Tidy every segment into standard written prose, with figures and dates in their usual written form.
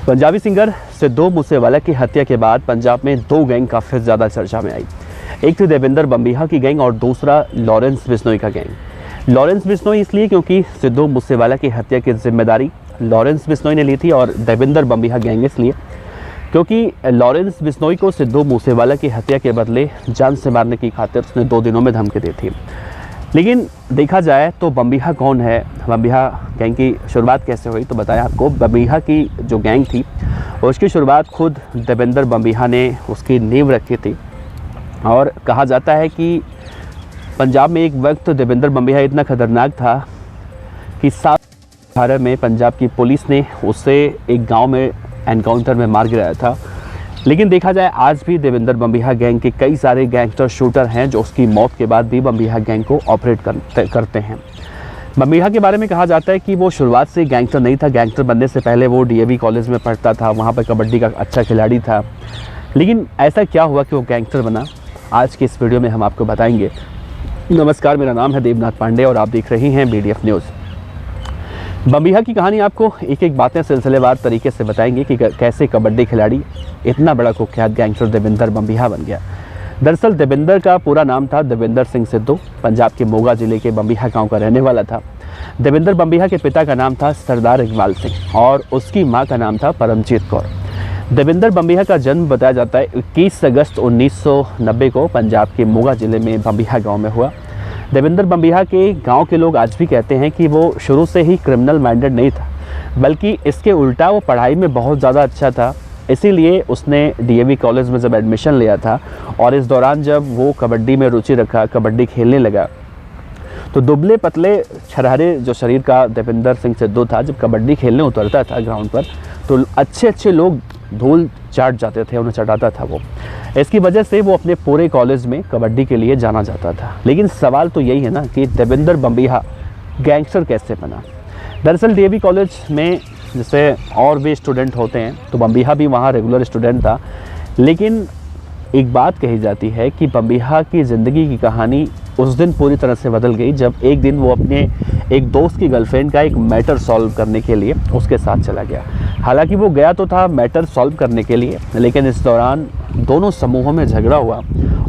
Punjabi singer Sidhu Moosewala की हत्या के बाद पंजाब में दो गैंग काफ़ी ज़्यादा चर्चा में आई। एक थी देवेंद्र बम्बीहा की गैंग और दूसरा लॉरेंस बिश्नोई का गैंग। लॉरेंस बिश्नोई इसलिए क्योंकि सिद्धू मूसेवाला की हत्या की जिम्मेदारी लॉरेंस बिश्नोई ने ली थी, और देवेंद्र बम्बीहा गैंग इसलिए क्योंकि लॉरेंस बिश्नोई को सिद्धू मूसेवाला की हत्या के बदले जान से मारने की खातिर उसने 2 दिनों में धमकी दी थी। लेकिन देखा जाए तो बम्बीहा कौन है, बम्बीहा गैंग की शुरुआत कैसे हुई, तो बताया आपको। बम्बीहा की जो गैंग थी उसकी शुरुआत खुद देवेंद्र बम्बीहा ने उसकी नींव रखी थी। और कहा जाता है कि पंजाब में एक वक्त देवेंद्र बम्बीहा इतना खतरनाक था कि 2018 में पंजाब की पुलिस ने उसे एक गांव में एनकाउंटर में मार गिराया था। लेकिन देखा जाए आज भी देवेंद्र बम्बीहा गैंग के कई सारे गैंगस्टर शूटर हैं जो उसकी मौत के बाद भी बम्बीहा गैंग को ऑपरेट करते हैं। बम्बीहा के बारे में कहा जाता है कि वो शुरुआत से गैंगस्टर नहीं था। गैंगस्टर बनने से पहले वो डीएवी कॉलेज में पढ़ता था, वहाँ पर कबड्डी का अच्छा खिलाड़ी था। लेकिन ऐसा क्या हुआ कि वो गैंगस्टर बना, आज की इस वीडियो में हम आपको बताएंगे। नमस्कार, मेरा नाम है देवनाथ पांडे और आप देख रहे हैं BDF न्यूज़। बम्बीहा की कहानी आपको एक एक बातें सिलसिलेवार तरीके से बताएंगे कि कैसे कबड्डी खिलाड़ी इतना बड़ा कुख्यात गैंगस्टर देवेंद्र बम्बीहा बन गया। दरअसल देवेंद्र का पूरा नाम था देवेंद्र सिंह सिद्धू। पंजाब के मोगा जिले के बम्बीहा गांव का रहने वाला था। देवेंद्र बम्बीहा के पिता का नाम था सरदार इकबाल सिंह और उसकी मां का नाम था परमजीत कौर। देवेंद्र बम्बीहा का जन्म बताया जाता है 21 अगस्त 1990 को पंजाब के मोगा जिले में बम्बीहा गाँव में हुआ। देवेंद्र बम्बीहा के गांव के लोग आज भी कहते हैं कि वो शुरू से ही क्रिमिनल माइंडेड नहीं था, बल्कि इसके उल्टा वो पढ़ाई में बहुत ज़्यादा अच्छा था। इसीलिए उसने डीएवी कॉलेज में जब एडमिशन लिया था और इस दौरान जब वो कबड्डी में रुचि रखा, कबड्डी खेलने लगा, तो दुबले पतले छरहरे जो शरीर का देवेंद्र सिंह सिद्धू था, जब कबड्डी खेलने उतरता था ग्राउंड पर तो अच्छे लोग धूल चाट जाते थे, उन्हें चटाता था वो। इसकी वजह से वो अपने पूरे कॉलेज में कबड्डी के लिए जाना जाता था। लेकिन सवाल तो यही है ना कि देवेंद्र बम्बीहा गैंगस्टर कैसे बना। दरअसल डीएवी कॉलेज में जैसे और भी स्टूडेंट होते हैं तो बम्बीहा भी वहाँ रेगुलर स्टूडेंट था। लेकिन एक बात कही जाती है कि बम्बीहा की ज़िंदगी की कहानी उस दिन पूरी तरह से बदल गई जब एक दिन वो अपने एक दोस्त की गर्लफ्रेंड का एक मैटर सॉल्व करने के लिए उसके साथ चला गया। हालांकि वो गया तो था मैटर सॉल्व करने के लिए, लेकिन इस दौरान दोनों समूहों में झगड़ा हुआ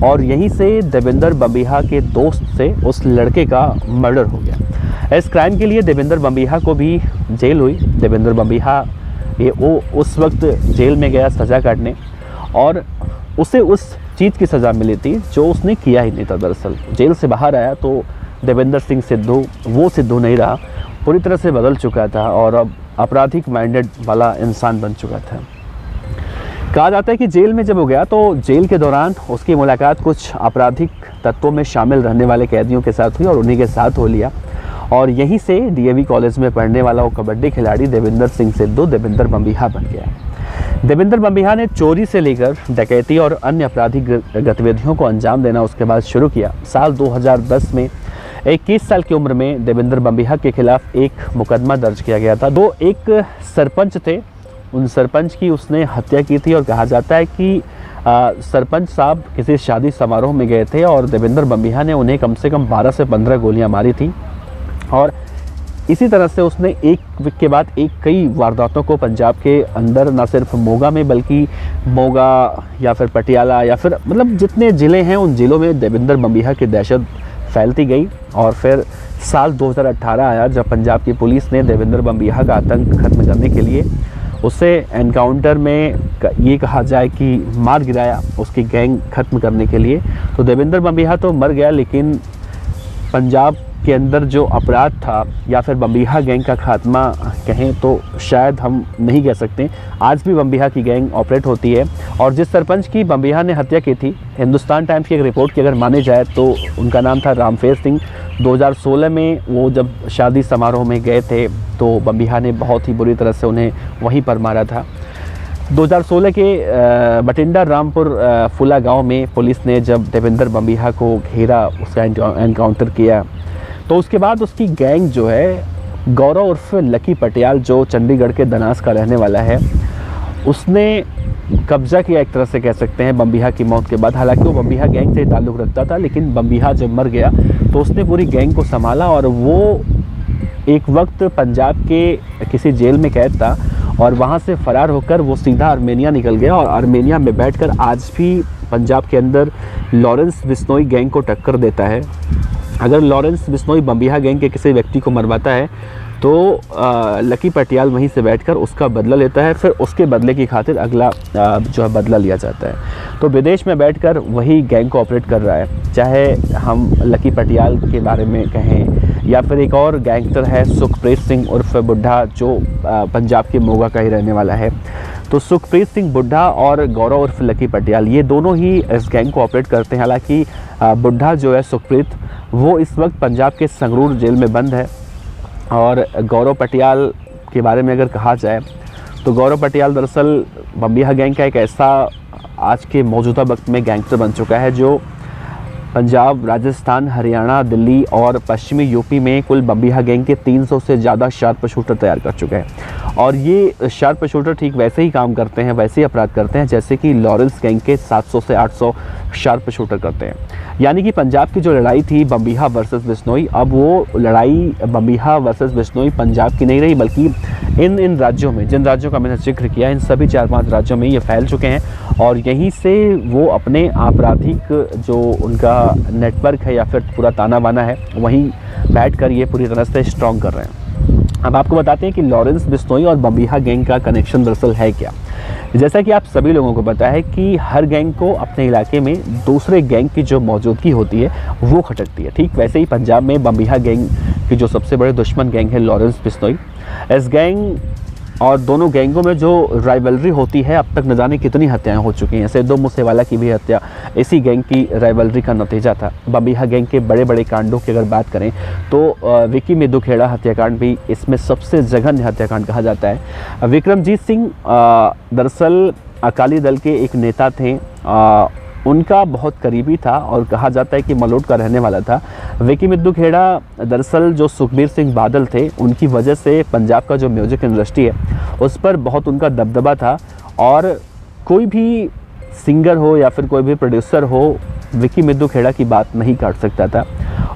और यहीं से देवेंद्र बम्बीहा के दोस्त से उस लड़के का मर्डर हो गया। इस क्राइम के लिए देवेंद्र बम्बीहा को भी जेल हुई। देवेंद्र बम्बीहा वो उस वक्त जेल में गया सज़ा काटने और उसे उस चीज़ की सज़ा मिली थी जो उसने किया ही नहीं था। दरअसल जेल से बाहर आया तो देवेंद्र सिंह सिद्धू वो सिद्धू नहीं रहा, पूरी तरह से बदल चुका था और अब आपराधिक माइंडेड वाला इंसान बन चुका था। कहा जाता है कि जेल में जब वो गया तो जेल के दौरान उसकी मुलाकात कुछ आपराधिक तत्वों में शामिल रहने वाले कैदियों के साथ हुई और उन्हीं के साथ हो लिया। और यहीं से डीएवी कॉलेज में पढ़ने वाला वो कबड्डी खिलाड़ी देवेंद्र सिंह सिद्धू देवेंद्र बम्बीहा बन गया। देवेंद्र बम्बीहा ने चोरी से लेकर डकैती और अन्य आपराधिक गतिविधियों को अंजाम देना उसके बाद शुरू किया। साल 2010 में 21 साल की उम्र में देवेंद्र बम्बीहा के खिलाफ एक मुकदमा दर्ज किया गया था। दो एक सरपंच थे, उन सरपंच की उसने हत्या की थी और कहा जाता है कि सरपंच साहब किसी शादी समारोह में गए थे और देवेंद्र बम्बीहा ने उन्हें कम से कम 12 से 15 गोलियां मारी थी। और इसी तरह से उसने एक वीक के बाद कई वारदातों को पंजाब के अंदर, ना सिर्फ मोगा में बल्कि मोगा या फिर पटियाला या फिर मतलब जितने ज़िले हैं उन ज़िलों में देवेंद्र बम्बीहा की दहशत फैलती गई। और फिर साल 2018 आया जब पंजाब की पुलिस ने देवेंद्र बम्बीहा का आतंक खत्म करने के लिए उसे एनकाउंटर में ये कहा जाए कि मार गिराया, उसकी गैंग ख़त्म करने के लिए। तो देवेंद्र बम्बीहा तो मर गया, लेकिन पंजाब के अंदर जो अपराध था या फिर बम्बीहा गैंग का खात्मा कहें तो शायद हम नहीं कह सकते। आज भी बम्बीहा की गैंग ऑपरेट होती है। और जिस सरपंच की बम्बीहा ने हत्या की थी, हिंदुस्तान टाइम्स की एक रिपोर्ट की अगर माने जाए तो उनका नाम था रामफेर सिंह। 2016 में वो जब शादी समारोह में गए थे तो बम्बीहा ने बहुत ही बुरी तरह से उन्हें वहीं पर मारा था। 2016 के बटिंडा रामपुर फुला गांव में पुलिस ने जब देवेंद्र बम्बीहा को घेरा, उसका एनकाउंटर किया, तो उसके बाद उसकी गैंग जो है गौरव उर्फ लकी पटियाल जो चंडीगढ़ के दनास का रहने वाला है, उसने कब्जा किया एक तरह से कह सकते हैं बम्बीहा की मौत के बाद। हालांकि वो बम्बीहा गैंग से ताल्लुक़ रखता था, लेकिन बम्बीहा जब मर गया तो उसने पूरी गैंग को संभाला और वो एक वक्त पंजाब के किसी जेल में कैद था और वहाँ से फ़रार होकर वो सीधा आर्मेनिया निकल गया और आर्मेनिया में बैठकर आज भी पंजाब के अंदर लॉरेंस बिश्नोई गैंग को टक्कर देता है। अगर लॉरेंस बिश्नोई बम्बिहा गैंग के किसी व्यक्ति को मरवाता है तो लकी पटियाल वहीं से बैठकर उसका बदला लेता है, फिर उसके बदले की खातिर अगला जो है बदला लिया जाता है। तो विदेश में बैठकर वही गैंग को ऑपरेट कर रहा है, चाहे हम लकी पटियाल के बारे में कहें या फिर एक और गैंगस्टर है सुखप्रीत सिंह उर्फ बुढ़ा, जो पंजाब के मोगा का ही रहने वाला है। तो सुखप्रीत सिंह बुढ़ा और गौरव उर्फ लकी पटियाल, ये दोनों ही इस गैंग को ऑपरेट करते हैं। हालांकि बुढ़ा जो है सुखप्रीत, वो इस वक्त पंजाब के संगरूर जेल में बंद है। और गौरव पटियाल के बारे में अगर कहा जाए तो गौरव पटियाल दरअसल बम्बिहा गैंग का एक ऐसा आज के मौजूदा वक्त में गैंगस्टर बन चुका है जो पंजाब, राजस्थान, हरियाणा, दिल्ली और पश्चिमी यूपी में कुल बम्बिहा गैंग के 300 से ज़्यादा शार्प शूटर तैयार कर चुके हैं। और ये शार्प शूटर ठीक वैसे ही काम करते हैं, वैसे ही अपराध करते हैं जैसे कि लॉरेंस गैंग के 700 से 800 शार्प शूटर करते हैं। यानी कि पंजाब की जो लड़ाई थी बम्बिहा वर्सेस बिश्नोई, अब वो लड़ाई बम्बिहा वर्सेस बिश्नोई पंजाब की नहीं रही, बल्कि इन राज्यों में, जिन राज्यों का मैंने जिक्र किया, इन सभी 4-5 राज्यों में ये फैल चुके हैं और यहीं से वो अपने आपराधिक जो उनका नेटवर्क है या फिर पूरा ताना बाना है, वहीं बैठकर ये पूरी तरह से स्ट्रॉन्ग कर रहे हैं। अब आपको बताते हैं कि लॉरेंस बिश्नोई और बम्बिहा गैंग का कनेक्शन दरअसल है क्या। जैसा कि आप सभी लोगों को पता है कि हर गैंग को अपने इलाके में दूसरे गैंग की जो मौजूदगी होती है वो खटकती है। ठीक वैसे ही पंजाब में बम्बिहा गैंग की जो सबसे बड़े दुश्मन गैंग है लॉरेंस बिश्नोई, इस गैंग और दोनों गैंगों में जो राइवलरी होती है, अब तक न जाने कितनी हत्याएं हो चुकी हैं। सिद्धू मूसेवाला की भी हत्या इसी गैंग की राइवलरी का नतीजा था। बम्बिहा गैंग के बड़े बड़े कांडों की अगर बात करें तो विकी मिद्दू खेड़ा हत्याकांड भी इसमें सबसे जघन्य हत्याकांड कहा जाता है। विक्रमजीत सिंह दरअसल अकाली दल के एक नेता थे, उनका बहुत करीबी था और कहा जाता है कि मलोट का रहने वाला था। विकी मिद्दू खेड़ा दरअसल जो सुखबीर सिंह बादल थे, उनकी वजह से पंजाब का जो म्यूज़िक इंडस्ट्री है उस पर बहुत उनका दबदबा था और कोई भी सिंगर हो या फिर कोई भी प्रोड्यूसर हो, विकी मिद्दू खेड़ा की बात नहीं काट सकता था।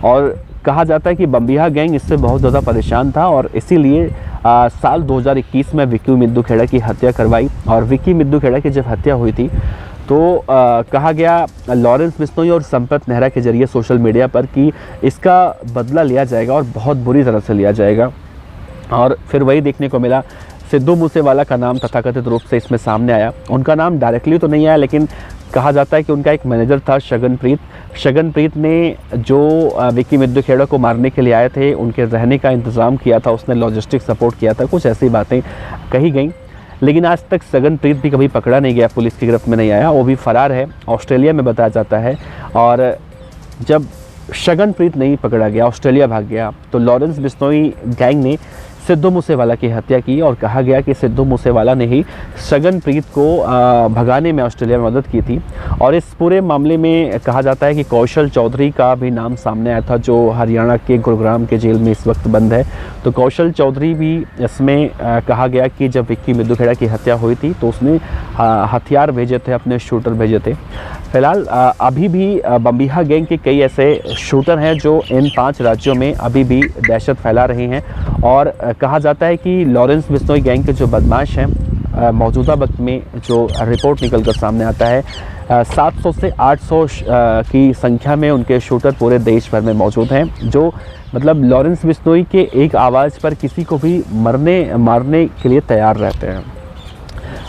और कहा जाता है कि बम्बिहा गैंग इससे बहुत ज़्यादा परेशान था और इसीलिए साल 2021 में विकी मिद्दू खेड़ा की हत्या करवाई। और विकी मिद्दू खेड़ा की जब हत्या हुई थी तो कहा गया लॉरेंस बिश्नोई और संपत नेहरा के जरिए सोशल मीडिया पर कि इसका बदला लिया जाएगा और बहुत बुरी तरह से लिया जाएगा। और फिर वही देखने को मिला। सिद्धू मूसेवाला का नाम तथाकथित रूप से इसमें सामने आया। उनका नाम डायरेक्टली तो नहीं आया, लेकिन कहा जाता है कि उनका एक मैनेजर था शगनप्रीत। शगनप्रीत ने जो विकी मिद्दू खेड़ा को मारने के लिए आए थे, उनके रहने का इंतज़ाम किया था, उसने लॉजिस्टिक सपोर्ट किया था, कुछ ऐसी बातें कही गई। लेकिन आज तक शगनप्रीत भी कभी पकड़ा नहीं गया, पुलिस की गिरफ्त में नहीं आया, वो भी फ़रार है, ऑस्ट्रेलिया में बताया जाता है। और जब शगनप्रीत नहीं पकड़ा गया, ऑस्ट्रेलिया भाग गया, तो लॉरेंस बिश्नोई गैंग ने सिद्धू मूसेवाला की हत्या की और कहा गया कि सिद्धू मूसेवाला ने ही शगनप्रीत को भगाने में ऑस्ट्रेलिया में मदद की थी। और इस पूरे मामले में कहा जाता है कि कौशल चौधरी का भी नाम सामने आया था, जो हरियाणा के गुरुग्राम के जेल में इस वक्त बंद है। तो कौशल चौधरी भी इसमें कहा गया कि जब विक्की मिद्दू खेड़ा की हत्या हुई थी तो उसने हथियार भेजे थे, अपने शूटर भेजे थे। फिलहाल अभी भी बम्बिहा गैंग के कई ऐसे शूटर हैं जो इन 5 राज्यों में अभी भी दहशत फैला रहे हैं। और कहा जाता है कि लॉरेंस बिश्नोई गैंग के जो बदमाश हैं, मौजूदा वक्त में जो रिपोर्ट निकल कर सामने आता है, 700 से 800 की संख्या में उनके शूटर पूरे देश भर में मौजूद हैं, जो मतलब लॉरेंस बिश्नोई के एक आवाज़ पर किसी को भी मारने के लिए तैयार रहते हैं।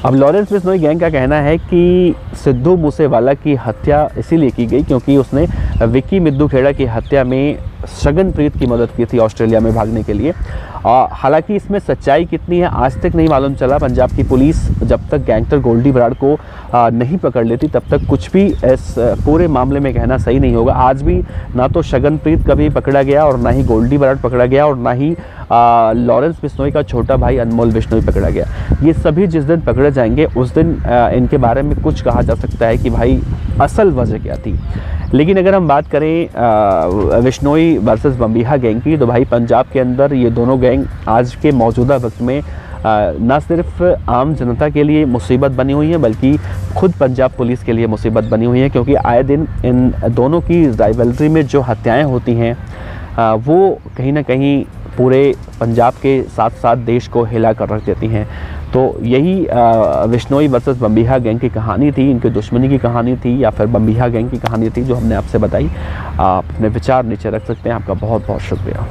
अब लॉरेंस बिश्नोई गैंग का कहना है कि सिद्धू मूसेवाला की हत्या इसीलिए की गई क्योंकि उसने विक्की मिद्दू खेड़ा की हत्या में शगनप्रीत की मदद की थी ऑस्ट्रेलिया में भागने के लिए। हालांकि इसमें सच्चाई कितनी है आज तक नहीं मालूम चला। पंजाब की पुलिस जब तक गैंगस्टर गोल्डी बराड़ को नहीं पकड़ लेती तब तक कुछ भी इस पूरे मामले में कहना सही नहीं होगा। आज भी ना तो शगनप्रीत कभी पकड़ा गया और ना ही गोल्डी बराड़ पकड़ा गया और ना ही लॉरेंस बिश्नोई का छोटा भाई अनमोल बिश्नोई पकड़ा गया। ये सभी जिस दिन पकड़े जाएंगे उस दिन इनके बारे में कुछ कहा जा सकता है कि भाई असल वजह क्या थी। लेकिन अगर हम बात करें बिश्नोई वर्सेस बम्बिहा गैंग की, तो भाई पंजाब के अंदर ये दोनों गैंग आज के मौजूदा वक्त में न सिर्फ आम जनता के लिए मुसीबत बनी हुई है बल्कि खुद पंजाब पुलिस के लिए मुसीबत बनी हुई है, क्योंकि आए दिन इन दोनों की राइवलरी में जो हत्याएं होती हैं वो कहीं ना कहीं पूरे पंजाब के साथ साथ देश को हिला कर रख देती हैं। तो यही विश्नोई वर्सेस बम्बिहा गैंग की कहानी थी, इनके दुश्मनी की कहानी थी या फिर बम्बिहा गैंग की कहानी थी जो हमने आपसे बताई। आप अपने विचार नीचे रख सकते हैं। आपका बहुत बहुत शुक्रिया।